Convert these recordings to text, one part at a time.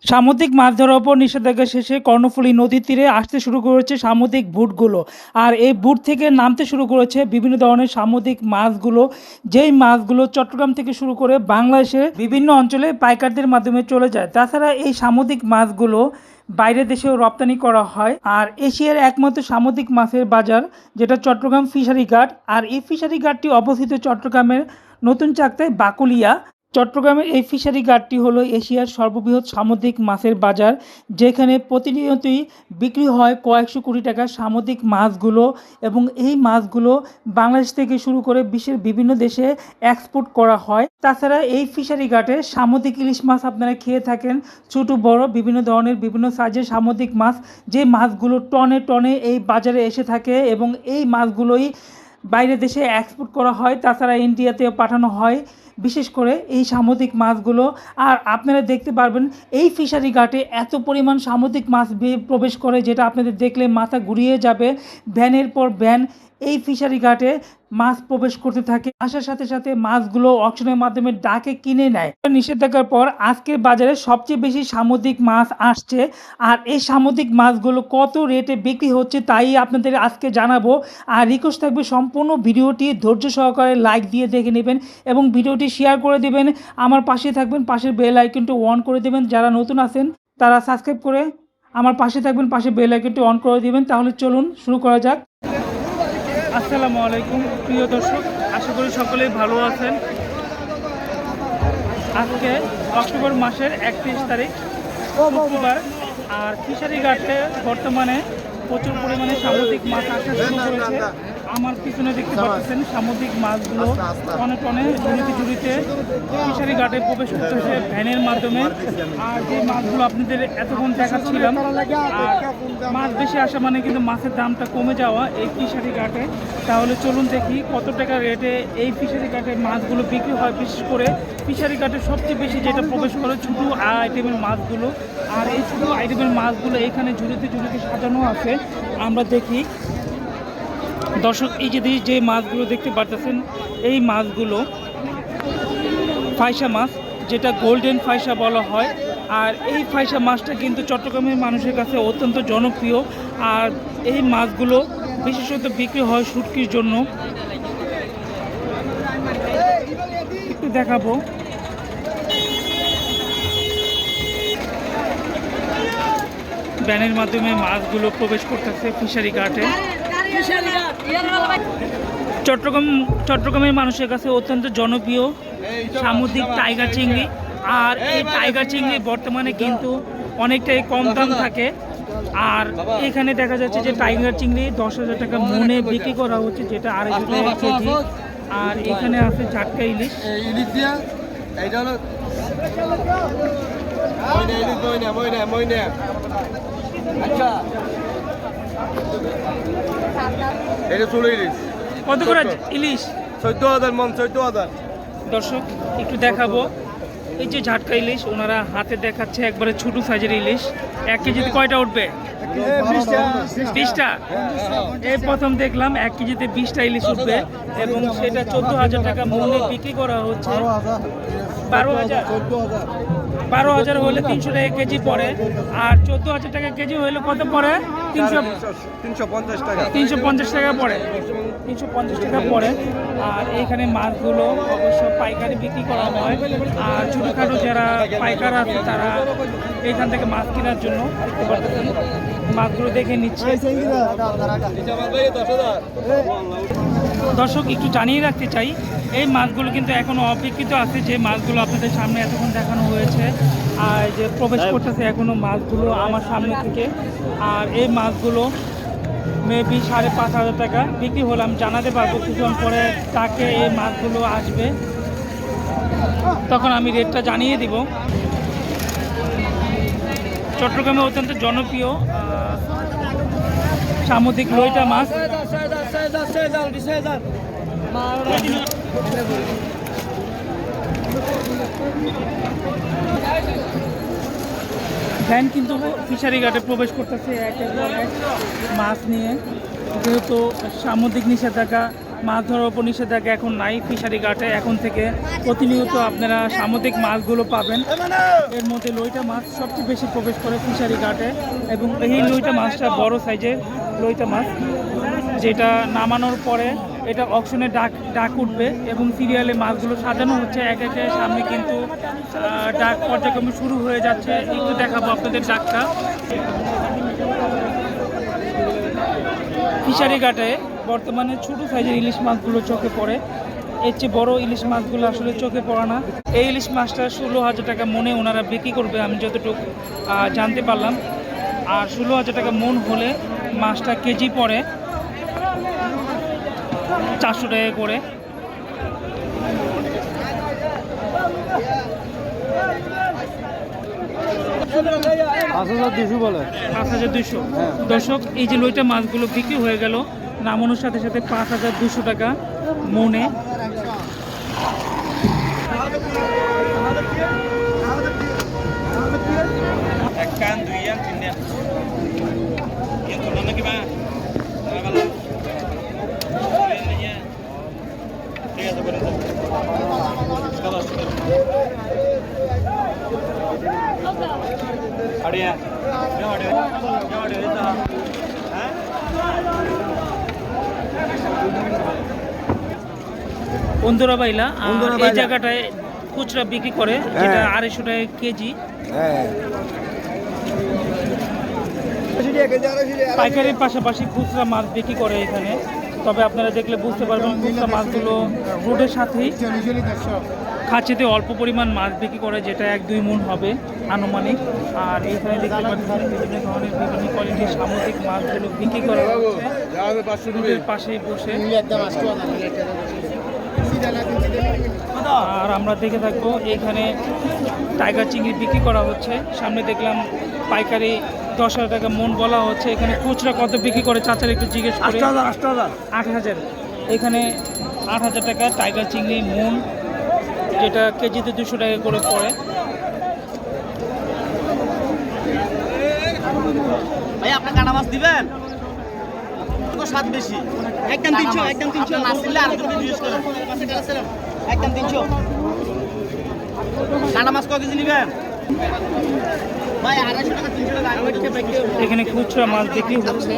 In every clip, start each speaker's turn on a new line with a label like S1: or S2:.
S1: সামুদ্রিক মাছ ধরার ওপর নিষেধাজ্ঞা শেষে কর্ণফুলী নদীর তীরে আসতে শুরু করেছে সামুদ্রিক বুটগুলো। আর এই বুট থেকে নামতে শুরু করেছে বিভিন্ন ধরনের সামুদ্রিক মাছগুলো, যেই মাছগুলো চট্টগ্রাম থেকে শুরু করে বাংলাদেশের বিভিন্ন অঞ্চলে পাইকারদের মাধ্যমে চলে যায়। তাছাড়া এই সামুদ্রিক মাছগুলো বাইরের দেশেও রপ্তানি করা হয়। আর এশিয়ার একমাত্র সামুদ্রিক মাছের বাজার যেটা চট্টগ্রাম ফিশারি ঘাট, আর এই ফিশারি ঘাটটি অবস্থিত চট্টগ্রামের নতুন চাকতায় বাকুলিয়া। চট্টগ্রামের এই ফিশারি ঘাটটি হলো এশিয়ার সর্ববৃহৎ সামুদ্রিক মাছের বাজার, যেখানে প্রতিনিয়তই বিক্রি হয় কয়েকশো কোটি টাকার সামুদ্রিক মাছগুলো, এবং এই মাছগুলো বাংলাদেশ থেকে শুরু করে বিশ্বের বিভিন্ন দেশে এক্সপোর্ট করা হয়। তাছাড়া এই ফিশারি ঘাটে সামুদ্রিক ইলিশ মাছ আপনারা খেয়ে থাকেন, ছোট বড় বিভিন্ন ধরনের বিভিন্ন সাইজের সামুদ্রিক মাছ, যে মাছগুলো টনে টনে এই বাজারে এসে থাকে এবং এই মাছগুলোই বাইরের দেশে এক্সপোর্ট করা হয়। তাছাড়া ইন্ডিয়াতেও পাঠানো হয় বিশেষ করে এই সামুদ্রিক মাছগুলো। আর আপনারা দেখতে পারবেন এই ফিশারি ঘাটে এত পরিমাণ সামুদ্রিক মাছ প্রবেশ করে, যেটা আপনাদের দেখলে মাথা ঘুরিয়ে যাবে। ভ্যানের পর ভ্যান এই ফিশারি ঘাটে মাছ প্রবেশ করতে থাকে। আসার সাথে সাথে মাছগুলো অকশনের মাধ্যমে ডাকে কিনে নেয়। নিষেধাজ্ঞার পর আজকের বাজারে সবচেয়ে বেশি সামুদ্রিক মাছ আসছে। আর এই সামুদ্রিক মাছগুলো কত রেটে বিক্রি হচ্ছে তাই আপনাদের আজকে জানাবো। আর রিকোয়েস্ট থাকবে সম্পূর্ণ ভিডিওটি ধৈর্য সহকারে লাইক দিয়ে দেখে নেবেন এবং ভিডিওটি শেয়ার করে দেবেন। আমার পাশে থাকবেন, পাশের বেল আইকনটি অন করে দেবেন। যারা নতুন আছেন তারা সাবস্ক্রাইব করে আমার পাশে থাকবেন, পাশে বেল আইকনটি অন করে দেবেন। তাহলে চলুন শুরু করা যাক। আসসালামু আলাইকুম প্রিয় দর্শক, আশা করি সকলেই ভালো আছেন। আজকে অক্টোবর মাসের 31 তারিখ শুক্রবার। আর ফিশারি ঘাটে বর্তমানে প্রচুর পরিমাণে সামুদ্রিক মাছ আসা শুরু করেছে। আমার পিছনে দেখতে পাচ্ছেন সামুদ্রিক মাছগুলো টনে টনে ঝুড়িতে ঝুড়িতে ফিশারি ঘাটে প্রবেশ করতেছে ভ্যানের মাধ্যমে। আর যে মাছগুলো আপনাদের এতক্ষণ দেখাচ্ছিলাম, আর মাছ বেশি আসা মানে কিন্তু মাছের দামটা কমে যাওয়া এই ফিশারি ঘাটে। তাহলে চলুন দেখি কত টাকা রেটে এই ফিশারি ঘাটে মাছগুলো বিক্রি হয়। বিশেষ করে ফিশারি ঘাটে সবচেয়ে বেশি যেটা প্রবেশ করে ছোটো আইটেমের মাছগুলো। আর এই ছোটো আইটেমের মাছগুলো এখানে ঝুড়িতে ঝুড়িতে সাজানো আছে। আমরা দেখি দর্শক, এই যে মাছগুলো দেখতে পারতেছেন, এই মাছগুলো ফাইসা মাছ, যেটা গোল্ডেন ফাইসা বলা হয়। আর এই ফাইসা মাছটা কিন্তু চট্টগ্রামের মানুষের কাছে অত্যন্ত জনপ্রিয়। আর এই মাছগুলো বিশেষত বিক্রি হয় শুটকির জন্য। একটু দেখাবো, ভ্যানের মাধ্যমে মাছগুলো প্রবেশ করতেছে ফিশারি ঘাটে। চট্টগ্রামের মানুষের কাছে অত্যন্ত জনপ্রিয় সামুদ্রিক টাইগার চিংড়ি। আর এই টাইগার চিংড়ি বর্তমানে কিন্তু অনেকটাই কম দাম থাকে। আর এখানে দেখা যাচ্ছে যে টাইগার চিংড়ি 10,000 টাকা মনে বিক্রি করা হচ্ছে, যেটা 250 টাকা কেজি। আর এখানে আছে ঝাটকা ইলিশ। কত করে ইলিশ?
S2: 14,000 মন, 14,000।
S1: দর্শক একটু দেখাবো, এই যে ঝাটকা ইলিশ ওনারা হাতে দেখাচ্ছে, একবারে ছোটো সাইজের ইলিশ। 1 কেজিতে কয়টা উঠবে? 20টা। এই প্রথম দেখলাম 1 কেজিতে 20টা ইলিশ উঠবে, এবং সেটা 14,000 টাকা মূল্যে বিক্রি করা হচ্ছে। 12,000 হলে 300 টাকা কেজি পড়ে। আর 14,000 টাকা কেজি হলে কত পড়ে?
S2: 350 টাকা।
S1: 350 টাকা পড়ে, 350 টাকা পড়ে। আর এইখানে মাছগুলো অবশ্য পাইকারি বিক্রি করা হয়। আর ছোটোখাটো যারা পাইকার আছে তারা এইখান থেকে মাছ কেনার জন্য দেখতে পাচ্ছেন মাছগুলো দেখে নিচ্ছে। দর্শক একটু জানিয়ে রাখতে চাই, এই মাছগুলো কিন্তু এখনও অবিকৃত আছে, যে মাছগুলো আপনাদের সামনে এতক্ষণ দেখানো হয়েছে। আর যে প্রবেশ করতেছে এখনও মাছগুলো আমার সামনে থেকে। আর এই মাছগুলো মেবি 5,500 টাকা বিক্রি হলাম, জানাতে পারবো কিছুক্ষণ পরে তাকে এই মাছগুলো আসবে, তখন আমি রেটটা জানিয়ে দিব। চট্টগ্রামে অত্যন্ত জনপ্রিয় সামুদ্রিক লইটা মাছ। ভ্যান কিন্তু ফিশারি ঘাটে প্রবেশ করতেছে একের পর এক মাছ নিয়ে, যেহেতু সামুদ্রিক নিষেধাজ্ঞা মাছ ধরার উপর নিষেধাজ্ঞা এখন নাই ফিশারি ঘাটে। এখন থেকে প্রতিনিয়ত আপনারা সামুদ্রিক মাছগুলো পাবেন। এর মধ্যে লইটা মাছ সবচেয়ে বেশি প্রবেশ করে ফিশারি ঘাটে, এবং এই লইটা মাছটা বড় সাইজের লইটা মাছ, যেটা নামানোর পরে এটা অকশনে ডাক উঠবে এবং সিরিয়ালে মাছগুলো সাজানো হচ্ছে এক একে। সামনে কিন্তু ডাক পর্যায়ক্রমে শুরু হয়ে যাচ্ছে। একটু দেখাবো আপনাদের ডাকটা। ফিশারি ঘাটে বর্তমানে ছোট সাইজের ইলিশ মাছগুলো চোখে পড়ে, এর চেয়ে বড় ইলিশ মাছগুলো আসলে চোখে পড়ে না। এই ইলিশ মাছটা 16,000 টাকা মনে ওনারা বিক্রি করবে, আমি যতটুকু জানতে পারলাম। আর 16,000 টাকা মন হলে মাছটা কেজি পড়ে 400 টাকা করে।
S2: বলে
S1: 5,200। দর্শক, এই যে লইটা মাছগুলো বিক্রি হয়ে গেল নামানোর সাথে সাথে 5,200 টাকা মনে। বন্ধুরা বাইলা এই জায়গাটায় খুচরা বিক্রি করে, যেটা 250 টাকা কেজি। পাইকারির পাশাপাশি খুচরা মাছ বিক্রি করে এখানে। তবে আপনারা দেখলে বুঝতে পারবেন খুচরা মাছগুলো রোডের সাথেই খাঁচিতে অল্প পরিমাণ মাছ বিক্রি করে, যেটা 1-2 মণ হবে আনুমানিক। আর এইখানে দেখতে পাচ্ছেন বিভিন্ন ধরনের বিভিন্ন কোয়ালিটির সামুদ্রিক মাছগুলো বিক্রি করা হচ্ছে রোডের পাশেই বসে। আর আমরা দেখে থাকবো এখানে টাইগার চিংড়ি বিক্রি করা হচ্ছে। সামনে দেখলাম পাইকারি 10,000 টাকা মন বলা হচ্ছে। এখানে খুচরা কত বিক্রি করে চাচার একটু জিজ্ঞেস করে। 8,000। এখানে 8,000 টাকা টাইগার চিংড়ি মন, যেটা কেজিতে 200 টাকা করে পড়ে।
S3: ভাই আপনি কাটা মাছ দিবেন? স্বাদ বেশি। একদম 300, একদম 300 মাছ দিলে আর দুটো জিজ্ঞেস করেন। একদম 300। কাটা মাছ কত কেজি নেবেন? ভাই 250 টাকা 300 টাকা।
S1: এখানে খুচরা মাছ বিক্রি হচ্ছে।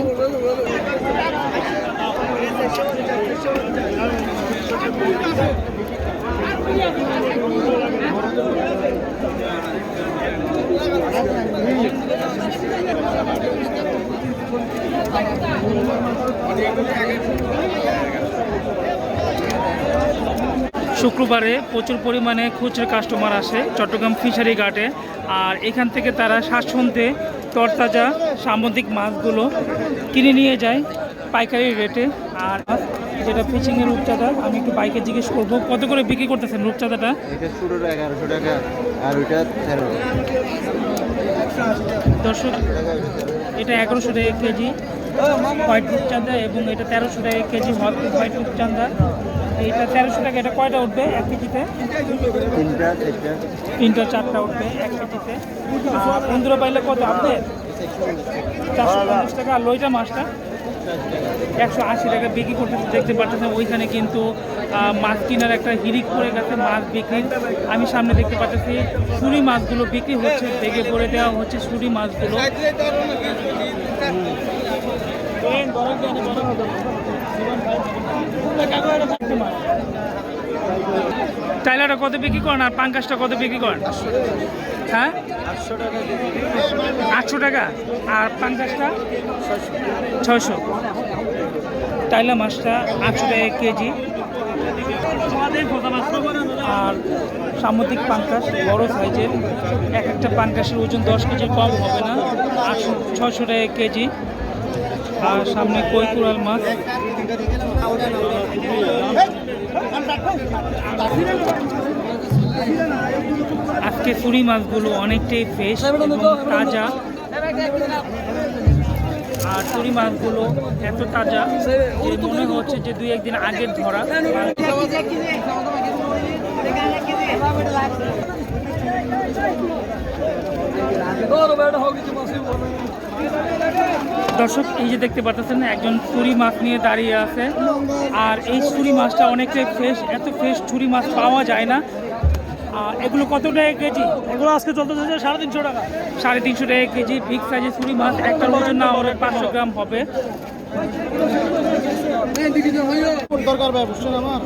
S1: শুক্রবারে প্রচুর পরিমাণে খুচরা কাস্টমার আসে চট্টগ্রাম ফিশারি ঘাটে। আর এখান থেকে তারা স্বাচ্ছন্দ্যে তরতাজা সামুদ্রিক মাছগুলো কিনে নিয়ে যায় পাইকারি রেটে। আর যেটা ফিশিংয়ের রূপচাঁদা, আমি একটু বাইকে জিজ্ঞেস করবো কত করে বিক্রি করতেছেন রূপচাঁদাটা?
S2: এটা শুরুটা 1100 টাকা আর ওইটা 1300।
S1: দর্শক, এটা 1100 টাকা কেজি হোয়াইট রূপচাঁদা, এবং এটা 1300 টাকা কেজি হোয়াইট রূপচাঁদা। এইটা 1300 টাকা। এটা কয়টা উঠবে 1 কেজিতে? 3টা 4টা উঠবে 1 কেজিতে। বন্ধুরা পাইলে কত আপনি? 450 টাকা। আর লইটা মাছটা 180 টাকা বিক্রি করতেছে। দেখতে পাচ্ছেন ওইখানে কিন্তু মাছ কেনার একটা হিড়িক পড়ে গেছে মাছ বিক্রির। আমি সামনে দেখতে পাচ্ছি ছুরি মাছগুলো বিক্রি হচ্ছে, বেগে ভরে দেওয়া হচ্ছে ছুরি মাছগুলো। টাইলারটা কত বিক্রি করেন আর পাঙ্কাশটা কত বিক্রি করেন? হ্যাঁ, 800 টাকা। আর পাঙ্কাশটা 600। টাইলা মাছটা 800 টাকা কেজি। আর সামুদ্রিক পাঙ্কাশ বড় সাইজের, এক একটা পাঙ্কাশের ওজন 10 কেজির কম হবে না, 600 টাকা কেজি। আর সামনে কই কুড়াল মাছ। আজকে চুরি মাছগুলো অনেকটাই ফ্রেশ এবং তাজা। আর চুরি মাছগুলো এত তাজা যে মনে হচ্ছে যে 2-1 দিন আগের ধরা। দর্শক এই যে দেখতে পাচ্ছেন একজন ছুরি মাছ নিয়ে দাঁড়িয়ে আছে, আর এই ছুরি মাছটা অনেকটাই ফ্রেশ, এত ফ্রেশ ছুরি মাছ পাওয়া যায় না। এগুলো কত টাকা কেজি?
S4: এগুলো আজকে চলতেছে 350 টাকা।
S1: 350 টাকা কেজি বিগ সাইজের ছুরি মাছ, একটা ওজন না হলে 500 গ্রাম হবে।
S2: দরকার ভাই বুঝছেন আমার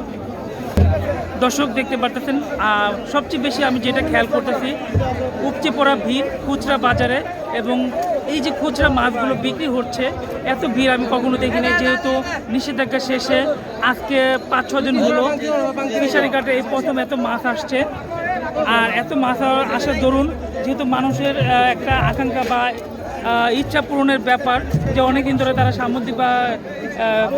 S1: দর্শক দেখতে পারতেছেন সবচেয়ে বেশি আমি যেটা খেয়াল করতেছি উপচে পড়া ভিড় খুচরা বাজারে, এবং এই যে খুচরা মাছগুলো বিক্রি হচ্ছে এত ভিড় আমি কখনো দেখিনি। যেহেতু নিষেধাজ্ঞা শেষে আজকে 5-6 দিন হলো ফিশারি ঘাটে এই প্রথম এত মাছ আসছে, আর এত মাছ আসার দরুন যেহেতু মানুষের একটা আকাঙ্ক্ষা বা ইচ্ছা পূরণের ব্যাপার যে অনেকদিন ধরে তারা সামুদ্রিক বা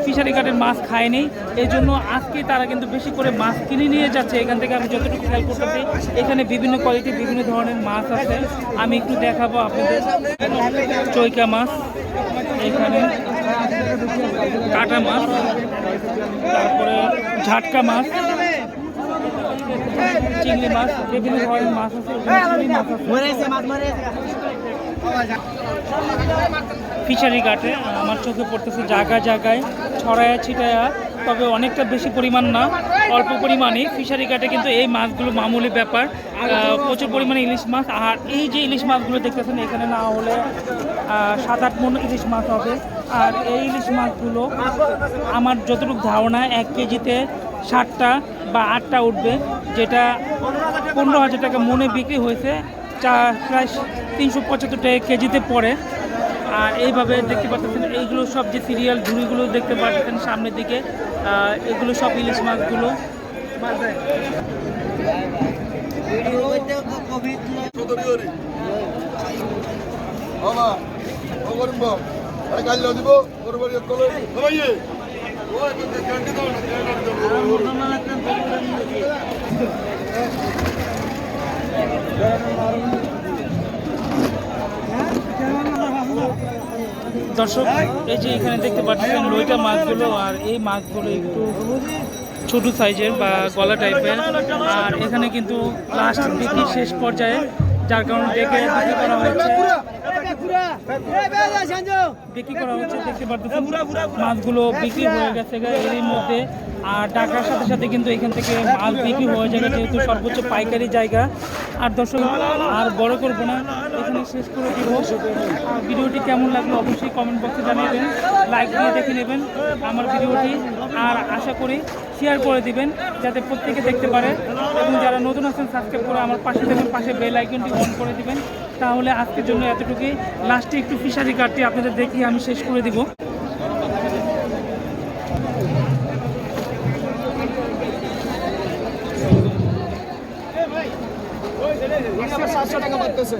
S1: ফিশারি ঘাটের মাছ খায়নি, এই জন্য আজকে তারা কিন্তু বেশি করে মাছ কিনে নিয়ে যাচ্ছে। এখান থেকে আমি যতটুকু খেয়াল করতেছি এখানে বিভিন্ন কোয়ালিটির বিভিন্ন ধরনের মাছ আছে, আমি একটু দেখাবো আপনাদের। চৈকা মাছ, এখানে কাটা মাছ, তারপরে ঝাটকা মাছ, চিংড়ি মাছ, বিভিন্ন ধরনের মাছ আছে, ফিশারি ঘাটে আমার চোখে পড়তেছে জায়গায় জায়গায় ছড়ায়া ছিটায়া, তবে অনেকটা বেশি পরিমাণ না, অল্প পরিমাণে। ফিশারি ঘাটে কিন্তু এই মাছগুলো মামুলি ব্যাপার, প্রচুর পরিমাণে ইলিশ মাছ। আর এই যে ইলিশ মাছগুলো দেখতেছেন এখানে না হলে 7-8 মণ ইলিশ মাছ হবে। আর এই ইলিশ মাছগুলো আমার যতটুকু ধারণা 1 কেজিতে 7টা বা 8টা উঠবে, যেটা 15,000 টাকা মনে বিক্রি হয়েছে, প্রায় 375 টাকা কেজিতে পড়ে। আর এইভাবে দেখতে পাচ্ছেন এইগুলো সব যে সিরিয়াল ঝুড়িগুলো দেখতে পাচ্ছেন সামনের দিকে, এগুলো সব ইলিশ মাছগুলো। দর্শক এই যে এখানে দেখতে পাচ্ছেন লইটা মাছগুলো, আর এই মাছগুলো একটু ছোট সাইজের বা গলা টাইপের, আর এখানে কিন্তু লাস্ট বিক্রি শেষ পর্যায়ে, যার কারণে দেখে বিক্রি করা হয়েছে। দেখতে পাচ্ছেন মাছগুলো বিক্রি হয়ে গেছে এরই মধ্যে, আর টাকার সাথে সাথে কিন্তু এখান থেকে মাছ বিক্রি হয়ে যাবে, যেহেতু সর্বোচ্চ পাইকারি জায়গা। আর দর্শক আর বড় করবো না, এখানে শেষ করে দিব। ভিডিওটি কেমন লাগলো অবশ্যই কমেন্ট বক্সে জানাবেন, লাইক দিয়ে দেখে নেবেন আমার ভিডিওটি, আর আশা করি শেয়ার করে দিবেন যাতে প্রত্যেকে দেখতে পারে, এবং যারা নতুন আছেন সাবস্ক্রাইব করে আমার পাশে দেবেন, পাশে বেল আইকনটি অন করে দিবেন। তাহলে আজকের জন্য এতটুকুই। লাস্টে একটু ফিশারি কার্ডটি আপনাদের দেখিয়ে আমি শেষ করে দিব।
S4: 700 টাকা পাচ্ছে।